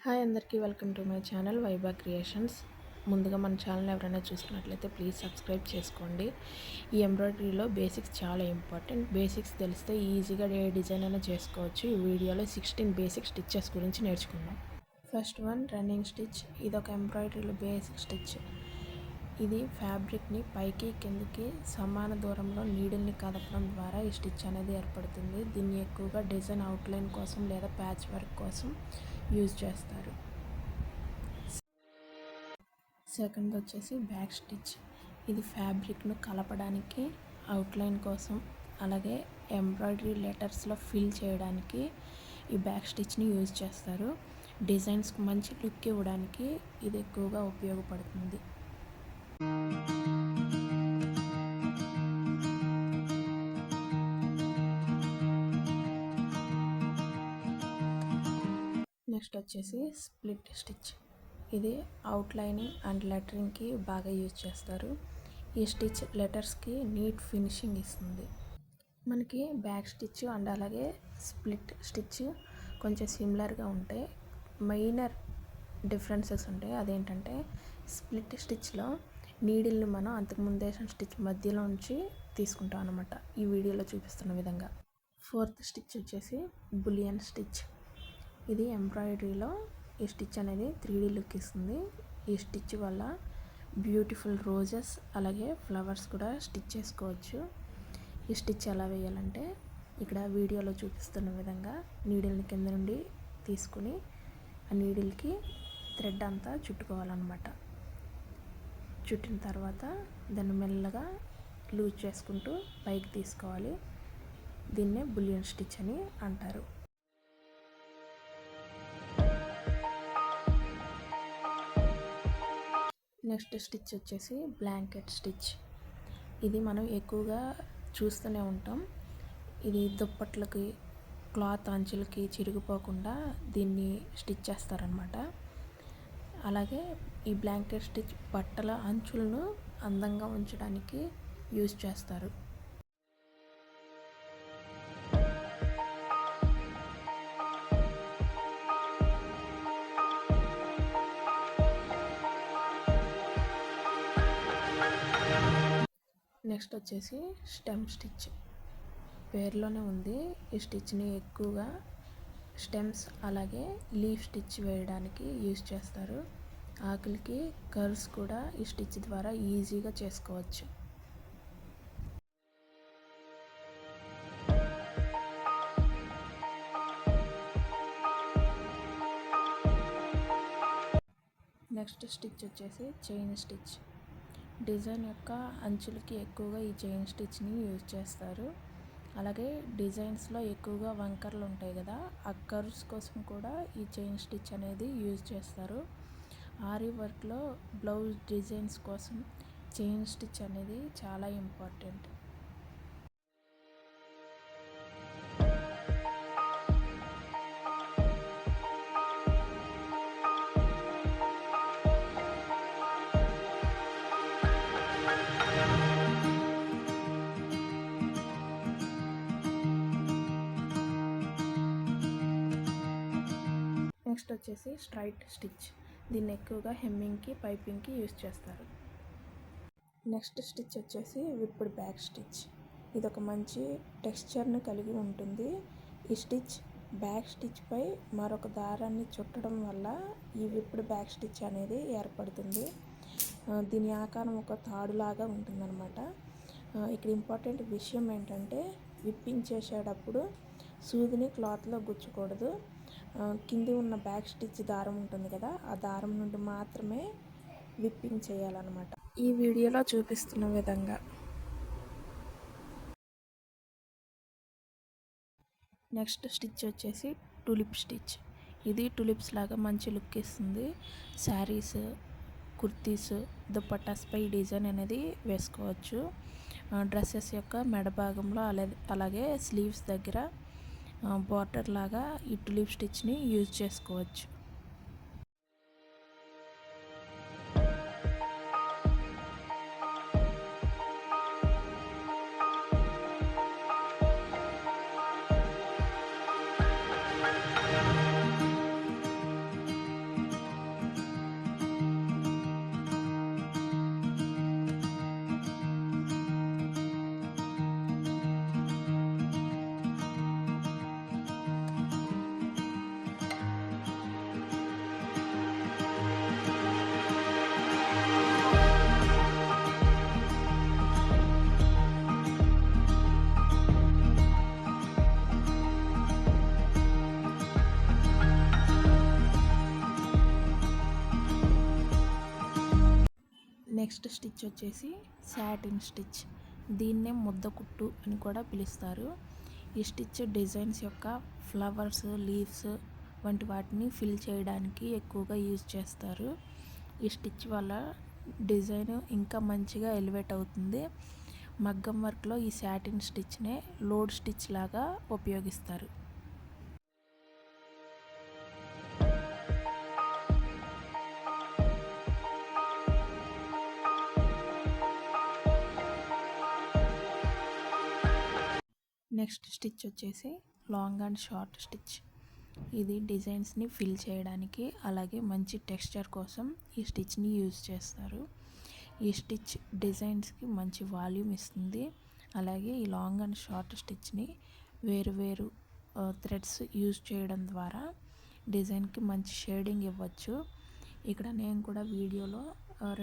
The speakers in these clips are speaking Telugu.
హాయ్ అందరికీ welcome to my channel Vaibha creations. ముందుగా మన ఛానల్ ఎవరైనా చూస్తున్నట్లయితే ప్లీజ్ సబ్స్క్రైబ్ చేసుకోండి. ఈ ఎంబ్రాయిడరీలో బేసిక్స్ చాలా ఇంపార్టెంట్. బేసిక్స్ తెలిస్తే ఈజీగా ఏ డిజైన్ అయినా చేసుకోవచ్చు. ఈ వీడియోలో 16 బేసిక్ స్టిచ్చెస్ గురించి నేర్చుకుందాం. First one running stitch. ఇది ఒక ఎంబ్రాయిడరీలో బేసిక్ స్టిచ్. ఇది ఫ్యాబ్రిక్ని పైకి కిందకి సమాన దూరంలో నీడిల్ని కదపడం ద్వారా ఈ స్టిచ్ అనేది ఏర్పడుతుంది. దీన్ని ఎక్కువగా డిజైన్ అవుట్లైన్ కోసం లేదా ప్యాచ్ వర్క్ కోసం యూజ్ చేస్తారు. సెకండ్ వచ్చేసి బ్యాక్ స్టిచ్. ఇది ఫ్యాబ్రిక్ను కలపడానికి, అవుట్లైన్ కోసం, అలాగే ఎంబ్రాయిడరీ లెటర్స్లో ఫిల్ చేయడానికి ఈ బ్యాక్ స్టిచ్ని యూజ్ చేస్తారు. డిజైన్స్కి మంచి లుక్ ఇవ్వడానికి ఇది ఎక్కువగా ఉపయోగపడుతుంది. నెక్స్ట్ వచ్చేసి స్ప్లిట్ స్టిచ్. ఇది అవుట్లైనింగ్ అండ్ లెటరింగ్కి బాగా యూజ్ చేస్తారు. ఈ స్టిచ్ లెటర్స్కి నీట్ ఫినిషింగ్ ఇస్తుంది. మనకి బ్యాక్ స్టిచ్ అండ్ అలాగే స్ప్లిట్ స్టిచ్ కొంచెం సిమిలర్గా ఉంటాయి. మైనర్ డిఫరెన్సెస్ ఉంటాయి. అదేంటంటే స్ప్లిట్ స్టిచ్లో నీడిల్ని మనం అంతకుముందు వేసిన స్టిచ్ మధ్యలో నుంచి తీసుకుంటాం అన్నమాట, ఈ వీడియోలో చూపిస్తున్న విధంగా. ఫోర్త్ స్టిచ్ వచ్చేసి బులియన్ స్టిచ్. ఇది ఎంబ్రాయిడరీలో ఈ స్టిచ్ అనేది 3D లుక్ ఇస్తుంది. ఈ స్టిచ్ వల్ల బ్యూటిఫుల్ రోజెస్ అలాగే ఫ్లవర్స్ కూడా స్టిచ్ చేసుకోవచ్చు. ఈ స్టిచ్ ఎలా వేయాలంటే ఇక్కడ వీడియోలో చూపిస్తున్న విధంగా నీడిల్ని కింద నుండి తీసుకుని ఆ నీడిల్కి థ్రెడ్ అంతా చుట్టుకోవాలన్నమాట. చుట్టిన తర్వాత దాన్ని మెల్లగా లూజ్ చేసుకుంటూ పైకి తీసుకోవాలి. దీన్నే బులియన్ స్టిచ్ అని అంటారు. నెక్స్ట్ స్టిచ్ వచ్చేసి బ్లాంకెట్ స్టిచ్. ఇది మనం ఎక్కువగా చూస్తూనే ఉంటాం. ఇది దుప్పట్లకి, క్లాత్ అంచులకి చిరిగిపోకుండా దీన్ని స్టిచ్ చేస్తారనమాట. అలాగే ఈ బ్లాంకెట్ స్టిచ్ బట్టల అంచులను అందంగా ఉంచడానికి యూజ్ చేస్తారు. నెక్స్ట్ వచ్చేసి స్టెమ్ స్టిచ్. పేరులోనే ఉంది. ఈ స్టిచ్ని ఎక్కువగా స్టెమ్స్ అలాగే లీఫ్ స్టిచ్ వేయడానికి యూజ్ చేస్తారు. ఆకులకి కర్వ్స్ కూడా ఈ స్టిచ్ ద్వారా ఈజీగా చేసుకోవచ్చు. నెక్స్ట్ స్టిచ్ వచ్చేసి చైన్ స్టిచ్. డిజైన్ యొక్క అంచులకి ఎక్కువగా ఈ చైన్ స్టిచ్ని యూజ్ చేస్తారు. అలాగే డిజైన్స్లో ఎక్కువగా వంకర్లు ఉంటాయి కదా, ఆ కర్వ్స్ కోసం కూడా ఈ చైన్ స్టిచ్ అనేది యూజ్ చేస్తారు. ఆరీ వర్క్లో బ్లౌజ్ డిజైన్స్ కోసం చైన్ స్టిచ్ అనేది చాలా ఇంపార్టెంట్. నెక్స్ట్ వచ్చేసి స్ట్రైట్ స్టిచ్. దీన్ని ఎక్కువగా హెమ్మింగ్కి, పైపింగ్కి యూజ్ చేస్తారు. నెక్స్ట్ స్టిచ్ వచ్చేసి విప్డ్ బ్యాక్ స్టిచ్. ఇది ఒక మంచి టెక్స్చర్ని కలిగి ఉంటుంది. ఈ స్టిచ్ బ్యాక్ స్టిచ్పై మరొక దారాన్ని చుట్టడం వల్ల ఈ విప్డ్ బ్యాక్ స్టిచ్ అనేది ఏర్పడుతుంది. దీని ఆకారం ఒక తాడులాగా ఉంటుందన్నమాట. ఇక్కడ ఇంపార్టెంట్ విషయం ఏంటంటే విప్పింగ్ చేసేటప్పుడు సూదిని క్లాత్లో గుచ్చకూడదు. కింది ఉన్న బ్యాక్ స్టిచ్ దారం ఉంటుంది కదా, ఆ దారం నుండి మాత్రమే విప్పింగ్ చేయాలన్నమాట, ఈ వీడియోలో చూపిస్తున్న విధంగా. నెక్స్ట్ స్టిచ్ వచ్చేసి టులిప్ స్టిచ్. ఇది టులిప్స్ లాగా మంచి లుక్ ఇస్తుంది. శారీస్, కుర్తీస్, దుపట్టాస్పై డిజైన్ అనేది వేసుకోవచ్చు. డ్రెస్సెస్ యొక్క మెడ భాగంలో అలాగే స్లీవ్స్ దగ్గర బార్డర్ లాగా ఈ టులిప్ స్టిచ్ని యూజ్ చేసుకోవచ్చు. నెక్స్ట్ స్టిచ్ వచ్చేసి సాటిన్ స్టిచ్. దీన్నే ముద్ద కుట్టు అని కూడా పిలుస్తారు. ఈ స్టిచ్ డిజైన్స్ యొక్క ఫ్లవర్స్, లీవ్స్ వంటి వాటిని ఫిల్ చేయడానికి ఎక్కువగా యూజ్ చేస్తారు. ఈ స్టిచ్ వల్ల డిజైన్ ఇంకా మంచిగా ఎలివేట్ అవుతుంది. మగ్గం వర్క్లో ఈ సాటిన్ స్టిచ్నే లోడ్ స్టిచ్ లాగా ఉపయోగిస్తారు. నెక్స్ట్ స్టిచ్ వచ్చేసి లాంగ్ అండ్ షార్ట్ స్టిచ్. ఇది డిజైన్స్ని ఫిల్ చేయడానికి అలాగే మంచి టెక్స్చర్ కోసం ఈ స్టిచ్ని యూజ్ చేస్తారు. ఈ స్టిచ్ డిజైన్స్కి మంచి వాల్యూమ్ ఇస్తుంది. అలాగే ఈ లాంగ్ అండ్ షార్ట్ స్టిచ్ని వేరు థ్రెడ్స్ యూజ్ చేయడం ద్వారా డిజైన్కి మంచి షేడింగ్ ఇవ్వచ్చు. ఇక్కడ నేను కూడా వీడియోలో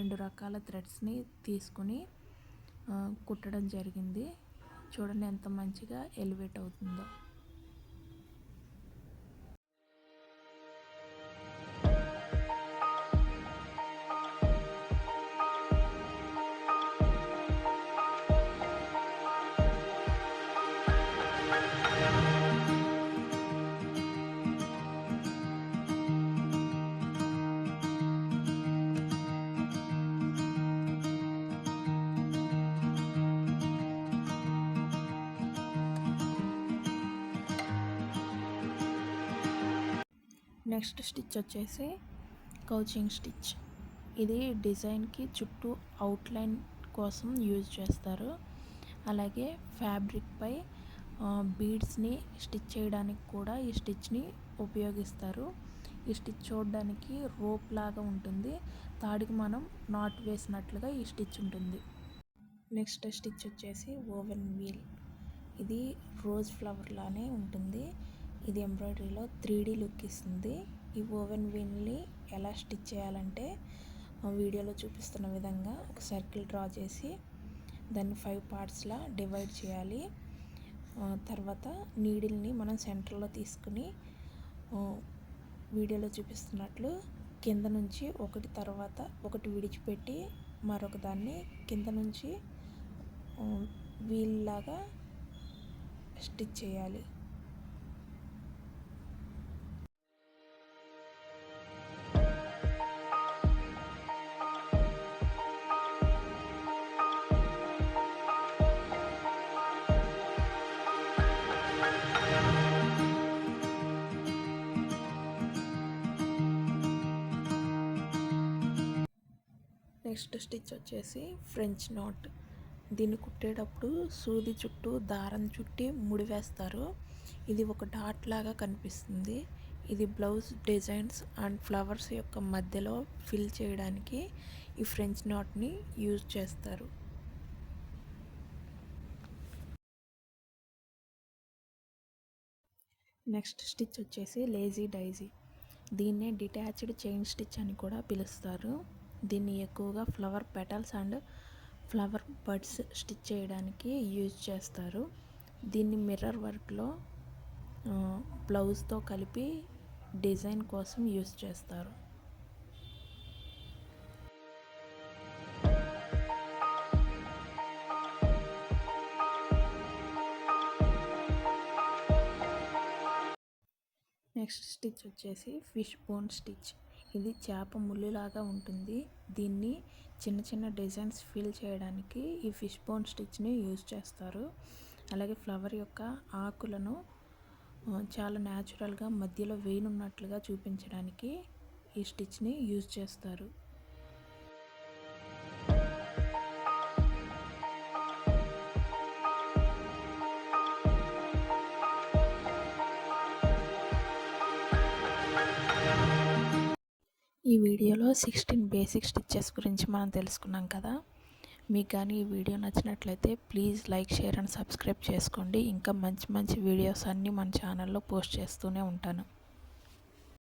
2 రకాల థ్రెడ్స్ని తీసుకుని కుట్టడం జరిగింది. చూడండి ఎంత మంచిగా ఎలివేట్ అవుతుందో. నెక్స్ట్ స్టిచ్ వచ్చేసి కౌచింగ్ స్టిచ్. ఇది డిజైన్కి చుట్టూ అవుట్లైన్ కోసం యూజ్ చేస్తారు. అలాగే ఫ్యాబ్రిక్పై బీడ్స్ని స్టిచ్ చేయడానికి కూడా ఈ స్టిచ్ని ఉపయోగిస్తారు. ఈ స్టిచ్ చూడడానికి రోప్ లాగా ఉంటుంది. తాడికి మనం నాట్ వేసినట్లుగా ఈ స్టిచ్ ఉంటుంది. నెక్స్ట్ స్టిచ్ వచ్చేసి ఓవెన్ వీల్. ఇది రోజ్ ఫ్లవర్ లానే ఉంటుంది. ఇది ఎంబ్రాయిడరీలో 3D లుక్ ఇస్తుంది. ఈ ఓవెన్ వీల్ని ఎలా స్టిచ్ చేయాలంటే వీడియోలో చూపిస్తున్న విధంగా ఒక సర్కిల్ డ్రా చేసి దాన్ని 5 పార్ట్స్లా డివైడ్ చేయాలి. తర్వాత నీడిల్ని మనం సెంటర్లో తీసుకుని వీడియోలో చూపిస్తున్నట్లు కింద నుంచి ఒకటి తర్వాత ఒకటి విడిచిపెట్టి మరొక దాన్ని కింద నుంచి వీల్ లాగా స్టిచ్ చేయాలి. నెక్స్ట్ స్టిచ్ వచ్చేసి ఫ్రెంచ్ నాట్. దీన్ని కుట్టేటప్పుడు సూది చుట్టూ దారం చుట్టి ముడివేస్తారు. ఇది ఒక డాట్ లాగా కనిపిస్తుంది. ఇది బ్లౌజ్ డిజైన్స్ అండ్ ఫ్లవర్స్ యొక్క మధ్యలో ఫిల్ చేయడానికి ఈ ఫ్రెంచ్ నాట్ని యూజ్ చేస్తారు. నెక్స్ట్ స్టిచ్ వచ్చేసి లేజీ డైజీ. దీన్నే డిటాచ్డ్ చైన్ స్టిచ్ అని కూడా పిలుస్తారు. దీన్ని ఎక్కువగా flower petals and flower buds stitch చేయడానికి యూజ్ చేస్తారు. దీన్ని మిర్రర్ వర్క్లో బ్లౌజ్తో కలిపి డిజైన్ కోసం యూజ్ చేస్తారు. నెక్స్ట్ స్టిచ్ వచ్చేసి ఫిష్ బోన్ స్టిచ్. ఇది చేప ముళ్ళులాగా ఉంటుంది. దీన్ని చిన్న డిజైన్స్ ఫిల్ చేయడానికి ఈ ఫిష్ బోన్ స్టిచ్ని యూజ్ చేస్తారు. అలాగే ఫ్లవర్ యొక్క ఆకులను చాలా న్యాచురల్గా మధ్యలో వేయనున్నట్లుగా చూపించడానికి ఈ స్టిచ్ని యూజ్ చేస్తారు. ఈ వీడియోలో 16 బేసిక్ స్టిచ్చెస్ గురించి మనం తెలుసుకున్నాం కదా. మీకు కానీ ఈ వీడియో నచ్చినట్లయితే please like, share and subscribe చేసుకోండి. ఇంకా మంచి వీడియోస్ అన్నీ మన ఛానల్లో పోస్ట్ చేస్తూనే ఉంటాను.